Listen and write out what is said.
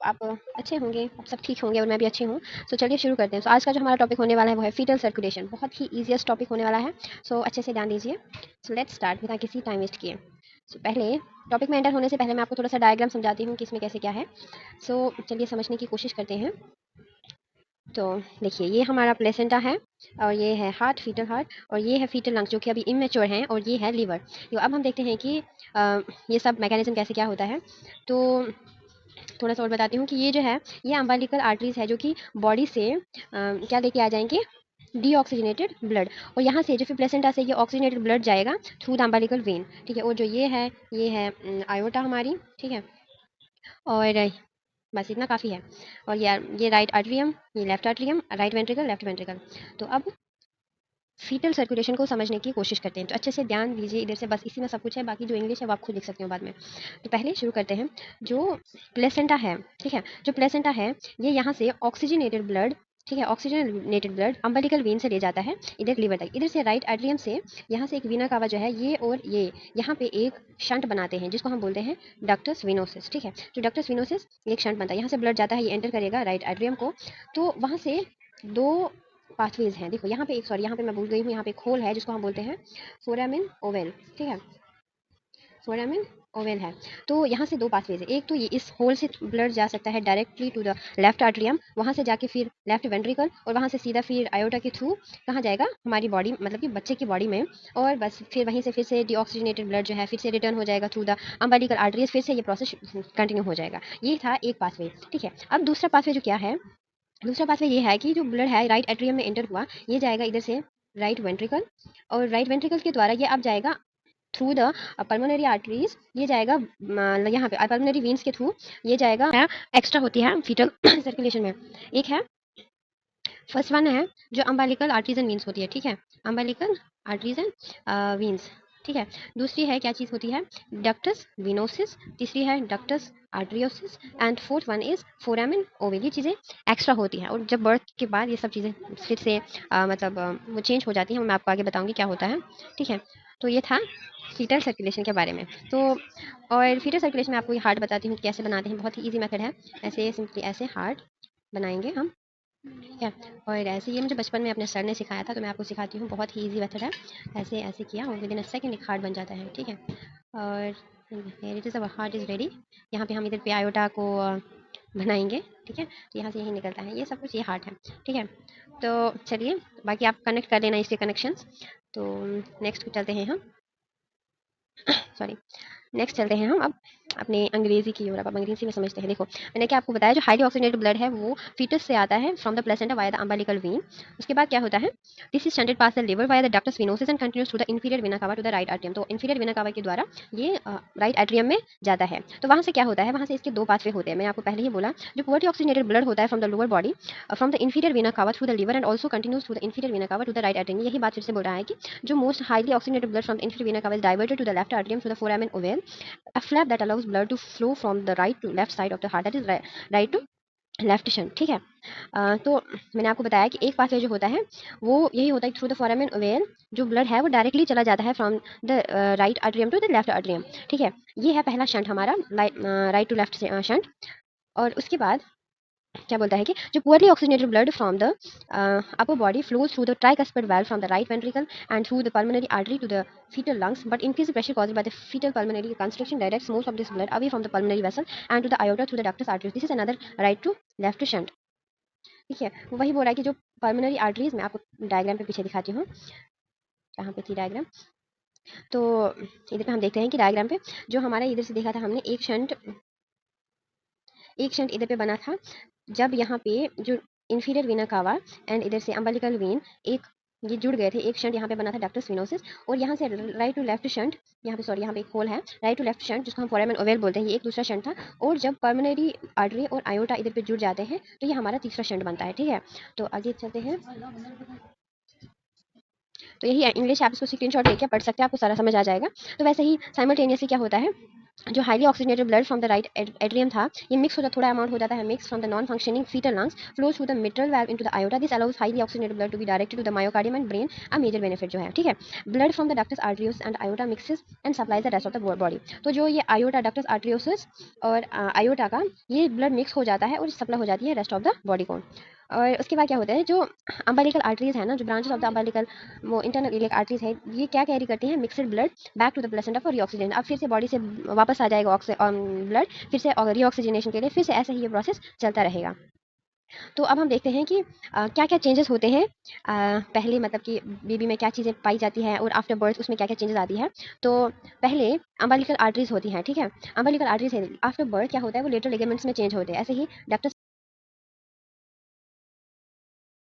आप अच्छे होंगे, आप सब ठीक होंगे और मैं भी अच्छी हूँ। सो चलिए शुरू करते हैं। सो आज का जो हमारा टॉपिक होने वाला है वो है फीटल सर्कुलेशन। बहुत ही ईज़ीएस्ट टॉपिक होने वाला है। सो अच्छे से ध्यान दीजिए। सो लेट्स स्टार्ट बिना किसी टाइम वेस्ट किए। सो पहले टॉपिक में एंटर होने से पहले मैं आपको थोड़ा सा डायग्राम समझाती हूँ कि इसमें कैसे क्या है। सो चलिए समझने की कोशिश करते हैं। तो देखिए ये हमारा प्लेसेंटा है और ये है हार्ट, फीटल हार्ट, और ये है फीटल लंग्स जो कि अभी इमेच्योर हैं, और ये है लिवर। तो अब हम देखते हैं कि ये सब मैकेनिज्म कैसे क्या होता है। तो थोड़ा सा और बताती हूँ कि ये जो है ये अम्बिलिकल आर्टरीज है जो कि बॉडी से क्या लेके आ जाएंगे, डीऑक्सीजनेटेड ब्लड। और यहाँ से जो फिर प्लेसेंटा से ये ऑक्सीजनेटेड ब्लड जाएगा थ्रू द अम्बिलिकल वेन, ठीक है। और जो ये है आयोटा हमारी, ठीक है। और बस इतना काफ़ी है। और ये राइट आर्टरियम, ये left atrium, right ventricle, left ventricle. तो अब फीटल सर्कुलेशन को समझने की कोशिश करते हैं। तो अच्छे से ध्यान दीजिए, इधर से बस इसी में सब कुछ है, बाकी जो इंग्लिश है वो आप खुद लिख सकते हो बाद में। तो पहले शुरू करते हैं। जो प्लेसेंटा है, ठीक है, जो प्लेसेंटा है ये यहाँ से ऑक्सीजनेटेड ब्लड, ठीक है, ऑक्सीजनेटेड ब्लड अम्बिलिकल वेन से ले जाता है इधर लिवर तक। इधर से राइट एट्रियम से यहाँ से एक वीना कावा जो है ये और ये यहाँ पे एक शंट बनाते हैं जिसको हम बोलते हैं डक्टस विनोसिस, ठीक है। जो डक्टस विनोसिस एक शंट बनता है, यहाँ से ब्लड जाता है, ये एंटर करेगा राइट एट्रियम को। तो वहाँ से दो पाथवेज हैं। देखो यहाँ पे एक, सॉरी यहाँ पे मैं भूल गई हूँ, यहाँ पे एक होल है जिसको हम बोलते हैं फोरामिन ओवेल, ठीक है, फोरामिन ओवेल है। तो यहाँ से दो पाथवेज है। एक तो ये इस होल से ब्लड जा सकता है directly to the left atrium, वहाँ से जाके फिर लेफ्ट वेंट्रिकल, और वहाँ से सीधा फिर आयोटा के थ्रू कहाँ जाएगा, हमारी बॉडी, मतलब कि बच्चे की बॉडी में। और बस फिर वहीं से फिर से डीऑक्सीजनेटेड ब्लड जो है फिर से रिटर्न हो जाएगा थ्रू द अम्बिलिकल आर्टरीज, फिर से ये प्रोसेस कंटिन्यू हो जाएगा। ये था एक पाथवे, ठीक है। अब दूसरा पाथवे जो क्या है, दूसरा पाथवे ये है कि जो ब्लड है राइट एट्रियम में एंटर हुआ, ये जाएगा इधर से राइट वेंट्रिकल, और राइट वेंट्रिकल के द्वारा ये अब जाएगा थ्रू द पल्मोनरी आर्टरीज, ये जाएगा यहाँ पे पल्मोनरी वेन्स के थ्रू ये जाएगा। एक्स्ट्रा होती है फीटल सर्कुलेशन में। एक है, फर्स्ट वन है जो अम्बिलिकल आर्टरीज एंड वेन्स होती है, ठीक है, अम्बिलिकल आर्टरीज एंड वेन्स, ठीक है। दूसरी है क्या चीज़ होती है, डक्टस विनोसिस। तीसरी है ductus आर्टरियोसिस। And fourth one is foramen oval. ये चीज़ें एक्स्ट्रा होती हैं, और जब बर्थ के बाद ये सब चीज़ें फिर से मतलब वो चेंज हो जाती हैं। मैं आपको आगे बताऊंगी क्या होता है, ठीक है। तो ये था फीटल सर्कुलेशन के बारे में। तो और फीटल सर्कुलेशन में आपको ये हार्ट बताती हूँ कि कैसे बनाते हैं। बहुत ही ईजी मेथड है। ऐसे सिंपली ऐसे हार्ट बनाएंगे हम, ठीक है। और ऐसे ये मुझे बचपन में अपने सर ने सिखाया था, तो मैं आपको सिखाती हूँ। बहुत ही ईजी मेथड है। ऐसे ऐसे किया और विद इन अ सेकंड एक हार्ट बन जाता है, ठीक है। और it is heart is ready. यहाँ पे हम इधर पे आयोटा को बनाएंगे, ठीक है। तो यहाँ से यही निकलता है, ये सब कुछ, ये हार्ट है, ठीक है। तो चलिए बाकी आप कनेक्ट कर लेना इसके कनेक्शंस। तो नेक्स्ट चलते हैं हम, सॉरी, नेक्स्ट चलते हैं हम अब अपने अंग्रेजी की ओर। अब अंग्रेजी में समझते हैं। देखो मैंने क्या आपको बताया, जो हाईली ऑक्सीजनेटेड ब्लड है वो फीटस से आता है from the placenta via the umbilical vein. उसके बाद क्या होता है, this is shunted past the liver via the ductus venosus and continues to the inferior vena cava to the right atrium. तो इंफीरियर वेना कावा के द्वारा ये right atrium में जाता है। तो वहाँ से क्या होता है, वहाँ से इसके दो पाथवे होते हैं। मैंने आपको पहले ही बोला, जो पुअरली ऑक्सीजनेटेड ब्लड होता है from the lower body, from the inferior vena cava through the liver and also continues to the inferior vena cava to the right atrium. यही बात फिर से बोल रहा है कि जो most highly oxygenated blood from the inferior vena cava is diverted to the left atrium through the foramen ovale, a flap that allows blood to flow from the right to left side of the heart, that is right to left shunt, ठीक है। तो मैंने आपको बताया कि एक pathway जो होता है वो यही होता है, थ्रू द फोरामेन ओवेल जो ब्लड है वो डायरेक्टली चला जाता है from the right atrium to the left atrium, ठीक है। ये है पहला शंट हमारा, राइट टू लेफ्ट शंट। और उसके बाद क्या बोलता है कि जो poorly oxygenated blood from the upper body flows through the tricuspid valve from the right ventricle and through the pulmonary artery to the fetal lungs, but increased pressure caused by the fetal pulmonary constriction directs most of this blood away from the pulmonary vessel and to the aorta through the ductus arteries. This is another right to left shunt, ठीक है। वो वही बोल रहा है कि जो pulmonary arteries, मैं आपको डायग्राम पे पीछे दिखाती हूँ, कहाँ पे थी डायग्राम। तो इधर पे हम देखते हैं कि डायग्राम पे जो हमारा इधर से देखा था हमने, एक शंट इधर पे बना था जब यहाँ पे जो इंफीरियर वेना कावा एंड इधर से अम्बिलिकल वेन एक ये जुड़ गए थे। एक शंट यहाँ पे बना था डक्टस विनोसिस, और यहाँ से राइट टू लेफ्ट शंट, यहाँ पे सॉरी यहाँ पे एक होल है, राइट टू लेफ्ट शंट जिसको हम फोरामेन ओवेल बोलते हैं, ये एक दूसरा शंट था। और जब पल्मोनरी आर्टरी और आयोटा इधर पे जुड़ जाते हैं तो ये हमारा तीसरा शंट बनता है, ठीक है। तो आगे चलते हैं। तो यही इंग्लिश, आप इसको स्क्रीनशॉट लेके पढ़ सकते हैं, आपको सारा समझ आ जाएगा। तो वैसे ही साइमल्टेनियसली क्या होता है, जो highly oxygenated blood from the right atrium था, ये मिक्स हो जाता, थोड़ा अमाउंट हो जाता है mix from the non functioning foetal lungs, flows through the mitral valve into the aorta. This allows highly oxygenated blood to be directed to the myocardium and brain, a major benefit जो है, ठीक है। Blood from the ductus arteriosus and aorta mixes and supplies the rest of the body. तो जो ये iota, ductus आर्टरियोसिस और iota का ये ब्लड मिक्स हो जाता है और सप्लाई हो जाती है रेस्ट ऑफ द बॉडी को। और उसके बाद क्या होता है, जो अम्बिलिकल आर्टरीज है ना, जो ब्रांचेस ऑफ द अम्बिलिकल वो इंटरनल इलियक आर्टरीज है, ये क्या कैरी करती हैं, mixed blood back to the placenta for reoxygen. अब फिर से बॉडी से वापस आ जाएगा ब्लड, फिर से रीऑक्सीजनेशन के लिए, फिर से ऐसे ही ये प्रोसेस चलता रहेगा। तो अब हम देखते हैं कि क्या क्या चेंजेस होते हैं पहले, मतलब कि बेबी में क्या चीज़ें पाई जाती हैं और आफ्टर बर्थ उसमें क्या क्या चेंजेस आती है। तो पहले अम्बिलिकल आर्टरीज होती हैं, ठीक है। अम्बिलिकल आर्टरीज है, आफ्टर बर्थ क्या होता है, वो लेटरल लिगामेंट्स में चेंज होते हैं। ऐसे ही डक्टस